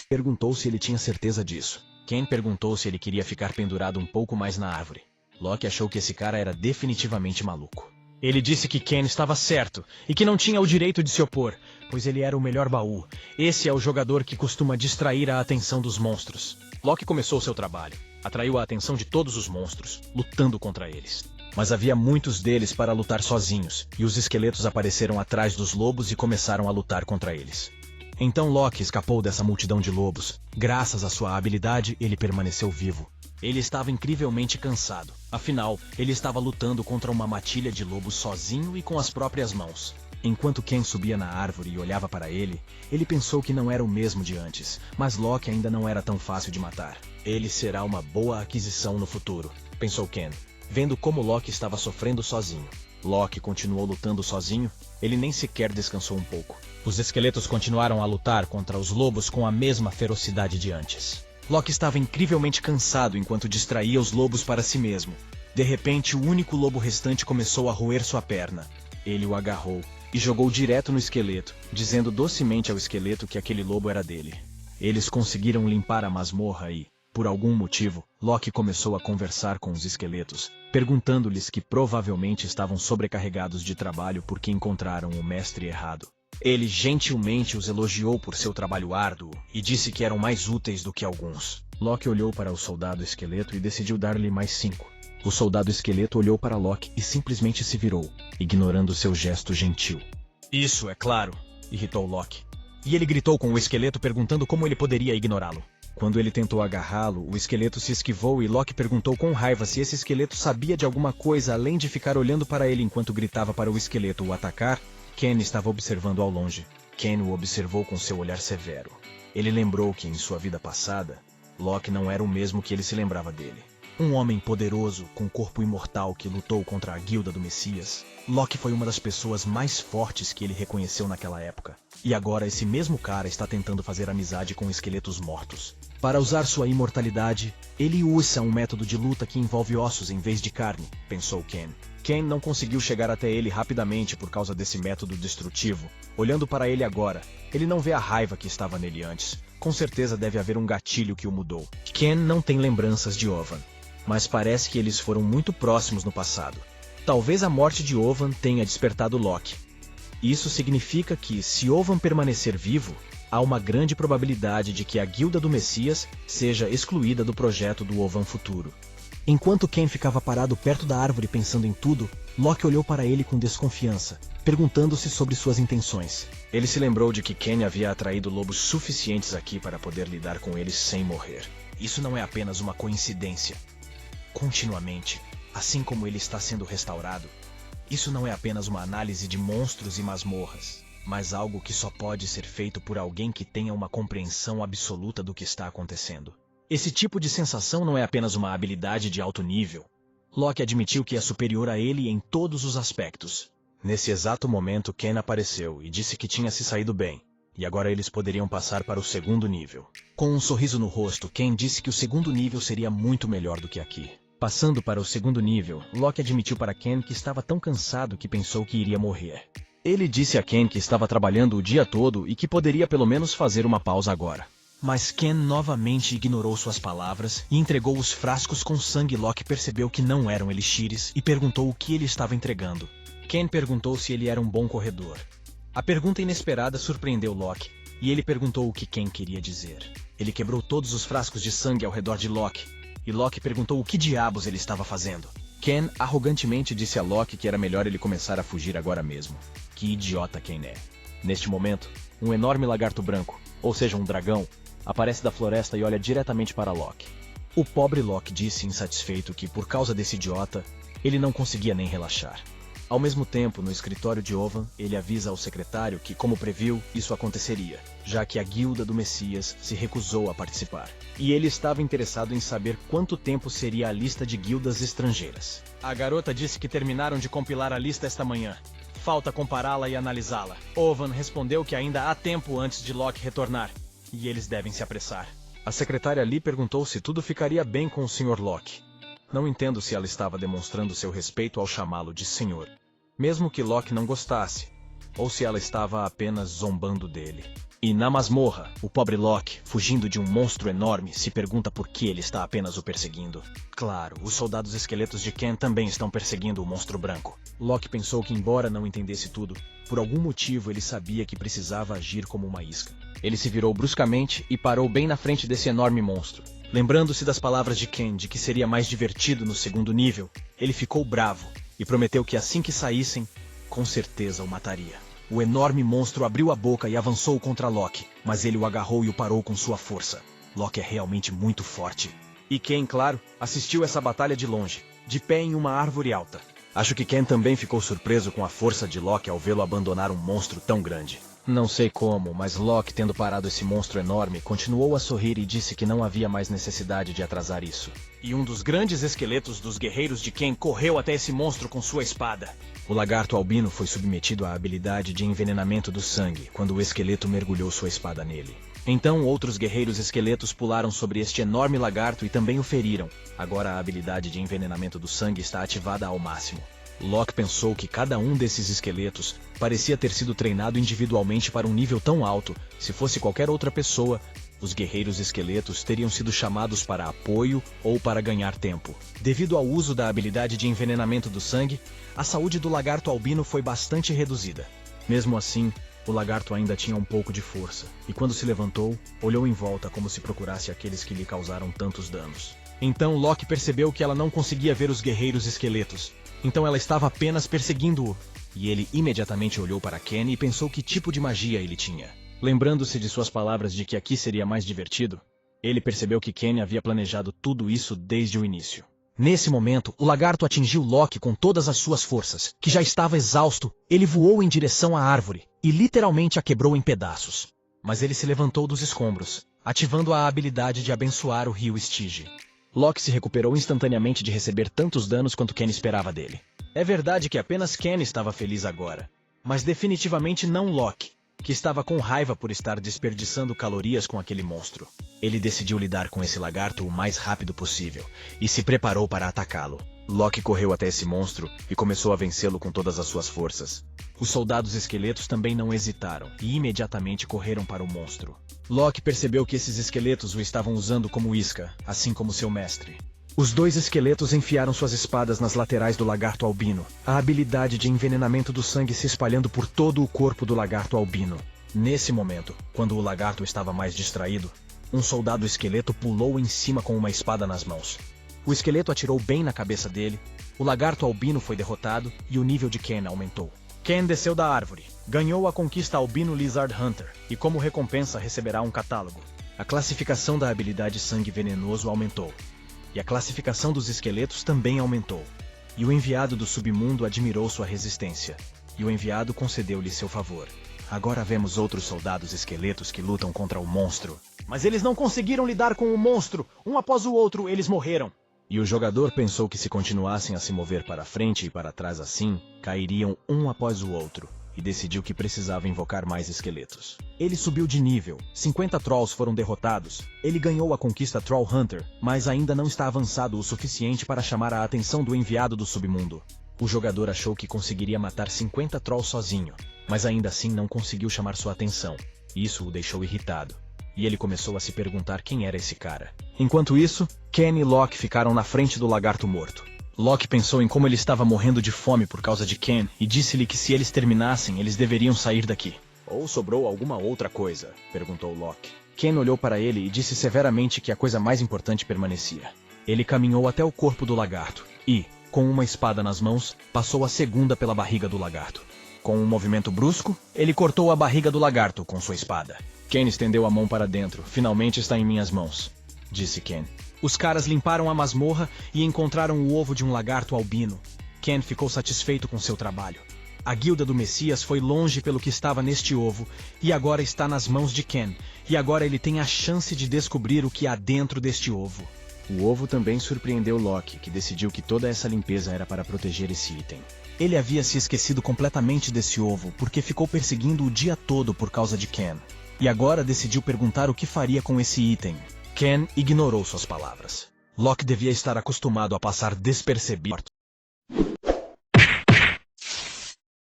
perguntou se ele tinha certeza disso. Ken perguntou se ele queria ficar pendurado um pouco mais na árvore. Loki achou que esse cara era definitivamente maluco. Ele disse que Ken estava certo e que não tinha o direito de se opor, pois ele era o melhor baú. Esse é o jogador que costuma distrair a atenção dos monstros. Loki começou seu trabalho. Atraiu a atenção de todos os monstros, lutando contra eles. Mas havia muitos deles para lutar sozinhos, e os esqueletos apareceram atrás dos lobos e começaram a lutar contra eles. Então Loki escapou dessa multidão de lobos. Graças à sua habilidade, ele permaneceu vivo. Ele estava incrivelmente cansado. Afinal, ele estava lutando contra uma matilha de lobos sozinho e com as próprias mãos. Enquanto Ken subia na árvore e olhava para ele pensou que não era o mesmo de antes, mas Loki ainda não era tão fácil de matar. Ele será uma boa aquisição no futuro, pensou Ken, vendo como Loki estava sofrendo sozinho. Loki continuou lutando sozinho, ele nem sequer descansou um pouco. Os esqueletos continuaram a lutar contra os lobos com a mesma ferocidade de antes. Loki estava incrivelmente cansado enquanto distraía os lobos para si mesmo. De repente, o único lobo restante começou a roer sua perna. Ele o agarrou e jogou direto no esqueleto, dizendo docemente ao esqueleto que aquele lobo era dele. Eles conseguiram limpar a masmorra e, por algum motivo, Loki começou a conversar com os esqueletos, perguntando-lhes que provavelmente estavam sobrecarregados de trabalho porque encontraram o mestre errado. Ele gentilmente os elogiou por seu trabalho árduo e disse que eram mais úteis do que alguns. Loki olhou para o soldado esqueleto e decidiu dar-lhe mais 5. O soldado esqueleto olhou para Loki e simplesmente se virou, ignorando seu gesto gentil. Isso, é claro, irritou Loki. E ele gritou com o esqueleto perguntando como ele poderia ignorá-lo. Quando ele tentou agarrá-lo, o esqueleto se esquivou e Loki perguntou com raiva se esse esqueleto sabia de alguma coisa além de ficar olhando para ele enquanto gritava para o esqueleto o atacar. Ken estava observando ao longe. Ken o observou com seu olhar severo. Ele lembrou que, em sua vida passada, Loki não era o mesmo que ele se lembrava dele. Um homem poderoso, com corpo imortal que lutou contra a Guilda do Messias. Loki foi uma das pessoas mais fortes que ele reconheceu naquela época. E agora esse mesmo cara está tentando fazer amizade com esqueletos mortos. Para usar sua imortalidade, ele usa um método de luta que envolve ossos em vez de carne, pensou Ken. Ken não conseguiu chegar até ele rapidamente por causa desse método destrutivo. Olhando para ele agora, ele não vê a raiva que estava nele antes. Com certeza deve haver um gatilho que o mudou. Ken não tem lembranças de Ovan, mas parece que eles foram muito próximos no passado. Talvez a morte de Ovan tenha despertado Loki. Isso significa que, se Ovan permanecer vivo, há uma grande probabilidade de que a Guilda do Messias seja excluída do projeto do Ovan futuro. Enquanto Ken ficava parado perto da árvore pensando em tudo, Loki olhou para ele com desconfiança, perguntando-se sobre suas intenções. Ele se lembrou de que Ken havia atraído lobos suficientes aqui para poder lidar com eles sem morrer. Isso não é apenas uma coincidência. Continuamente, assim como ele está sendo restaurado, isso não é apenas uma análise de monstros e masmorras, mas algo que só pode ser feito por alguém que tenha uma compreensão absoluta do que está acontecendo. Esse tipo de sensação não é apenas uma habilidade de alto nível. Loki admitiu que é superior a ele em todos os aspectos. Nesse exato momento, Ken apareceu e disse que tinha se saído bem, e agora eles poderiam passar para o segundo nível. Com um sorriso no rosto, Ken disse que o segundo nível seria muito melhor do que aqui. Passando para o segundo nível, Loki admitiu para Ken que estava tão cansado que pensou que iria morrer. Ele disse a Ken que estava trabalhando o dia todo e que poderia pelo menos fazer uma pausa agora. Mas Ken novamente ignorou suas palavras e entregou os frascos com sangue. Loki percebeu que não eram elixires e perguntou o que ele estava entregando. Ken perguntou se ele era um bom corredor. A pergunta inesperada surpreendeu Loki, e ele perguntou o que Ken queria dizer. Ele quebrou todos os frascos de sangue ao redor de Loki, e Loki perguntou o que diabos ele estava fazendo. Ken arrogantemente disse a Loki que era melhor ele começar a fugir agora mesmo. Que idiota Ken é. Neste momento, um enorme lagarto branco, ou seja, um dragão, aparece da floresta e olha diretamente para Loki. O pobre Loki disse insatisfeito que, por causa desse idiota, ele não conseguia nem relaxar. Ao mesmo tempo, no escritório de Ovan, ele avisa ao secretário que, como previu, isso aconteceria, já que a Guilda do Messias se recusou a participar. E ele estava interessado em saber quanto tempo seria a lista de guildas estrangeiras. A garota disse que terminaram de compilar a lista esta manhã. Falta compará-la e analisá-la. Ovan respondeu que ainda há tempo antes de Loki retornar, e eles devem se apressar. A secretária Lee perguntou se tudo ficaria bem com o Sr. Loki. Não entendo se ela estava demonstrando seu respeito ao chamá-lo de senhor. Mesmo que Loki não gostasse, ou se ela estava apenas zombando dele. E na masmorra, o pobre Locke, fugindo de um monstro enorme, se pergunta por que ele está apenas o perseguindo. Claro, os soldados esqueletos de Ken também estão perseguindo o monstro branco. Locke pensou que, embora não entendesse tudo, por algum motivo ele sabia que precisava agir como uma isca. Ele se virou bruscamente e parou bem na frente desse enorme monstro. Lembrando-se das palavras de Ken de que seria mais divertido no segundo nível, ele ficou bravo e prometeu que assim que saíssem, com certeza o mataria. O enorme monstro abriu a boca e avançou contra Locke, mas ele o agarrou e o parou com sua força. Locke é realmente muito forte. E Ken, claro, assistiu essa batalha de longe, de pé em uma árvore alta. Acho que Ken também ficou surpreso com a força de Locke ao vê-lo abandonar um monstro tão grande. Não sei como, mas Locke, tendo parado esse monstro enorme, continuou a sorrir e disse que não havia mais necessidade de atrasar isso. E um dos grandes esqueletos dos guerreiros de Ken correu até esse monstro com sua espada. O lagarto albino foi submetido à habilidade de envenenamento do sangue quando o esqueleto mergulhou sua espada nele. Então outros guerreiros esqueletos pularam sobre este enorme lagarto e também o feriram. Agora a habilidade de envenenamento do sangue está ativada ao máximo. Locke pensou que cada um desses esqueletos parecia ter sido treinado individualmente para um nível tão alto. Se fosse qualquer outra pessoa, os guerreiros esqueletos teriam sido chamados para apoio ou para ganhar tempo. Devido ao uso da habilidade de envenenamento do sangue, a saúde do lagarto albino foi bastante reduzida. Mesmo assim, o lagarto ainda tinha um pouco de força, e quando se levantou, olhou em volta como se procurasse aqueles que lhe causaram tantos danos. Então Locke percebeu que ela não conseguia ver os guerreiros esqueletos. Então ela estava apenas perseguindo-o. E ele imediatamente olhou para Ken e pensou que tipo de magia ele tinha. Lembrando-se de suas palavras de que aqui seria mais divertido, ele percebeu que Ken havia planejado tudo isso desde o início. Nesse momento, o lagarto atingiu Locke com todas as suas forças, que já estava exausto. Ele voou em direção à árvore e literalmente a quebrou em pedaços. Mas ele se levantou dos escombros, ativando a habilidade de abençoar o rio Stygia. Locke se recuperou instantaneamente de receber tantos danos quanto Ken esperava dele. É verdade que apenas Ken estava feliz agora, mas definitivamente não Locke, que estava com raiva por estar desperdiçando calorias com aquele monstro. Ele decidiu lidar com esse lagarto o mais rápido possível e se preparou para atacá-lo. Locke correu até esse monstro e começou a vencê-lo com todas as suas forças. Os soldados esqueletos também não hesitaram e imediatamente correram para o monstro. Locke percebeu que esses esqueletos o estavam usando como isca, assim como seu mestre. Os dois esqueletos enfiaram suas espadas nas laterais do lagarto albino, a habilidade de envenenamento do sangue se espalhando por todo o corpo do lagarto albino. Nesse momento, quando o lagarto estava mais distraído, um soldado esqueleto pulou em cima com uma espada nas mãos. O esqueleto atirou bem na cabeça dele, o lagarto albino foi derrotado e o nível de Ken aumentou. Ken desceu da árvore, ganhou a conquista Albino Lizard Hunter e como recompensa receberá um catálogo. A classificação da habilidade Sangue Venenoso aumentou. E a classificação dos esqueletos também aumentou. E o enviado do submundo admirou sua resistência. E o enviado concedeu-lhe seu favor. Agora vemos outros soldados esqueletos que lutam contra o monstro. Mas eles não conseguiram lidar com o monstro. Um após o outro, eles morreram. E o jogador pensou que se continuassem a se mover para frente e para trás assim, cairiam um após o outro. E decidiu que precisava invocar mais esqueletos. Ele subiu de nível, 50 Trolls foram derrotados, ele ganhou a conquista Troll Hunter, mas ainda não está avançado o suficiente para chamar a atenção do enviado do submundo. O jogador achou que conseguiria matar 50 Trolls sozinho, mas ainda assim não conseguiu chamar sua atenção. Isso o deixou irritado, e ele começou a se perguntar quem era esse cara. Enquanto isso, Ken e Locke ficaram na frente do lagarto morto. Locke pensou em como ele estava morrendo de fome por causa de Ken e disse-lhe que se eles terminassem, eles deveriam sair daqui. Ou sobrou alguma outra coisa? Perguntou Locke. Ken olhou para ele e disse severamente que a coisa mais importante permanecia. Ele caminhou até o corpo do lagarto e, com uma espada nas mãos, passou a segunda pela barriga do lagarto. Com um movimento brusco, ele cortou a barriga do lagarto com sua espada. Ken estendeu a mão para dentro. Finalmente está em minhas mãos, disse Ken. Os caras limparam a masmorra e encontraram o ovo de um lagarto albino. Ken ficou satisfeito com seu trabalho. A guilda do Messias foi longe pelo que estava neste ovo e agora está nas mãos de Ken. E agora ele tem a chance de descobrir o que há dentro deste ovo. O ovo também surpreendeu Locke, que decidiu que toda essa limpeza era para proteger esse item. Ele havia se esquecido completamente desse ovo porque ficou perseguindo o dia todo por causa de Ken. E agora decidiu perguntar o que faria com esse item. Ken ignorou suas palavras. Locke devia estar acostumado a passar despercebido.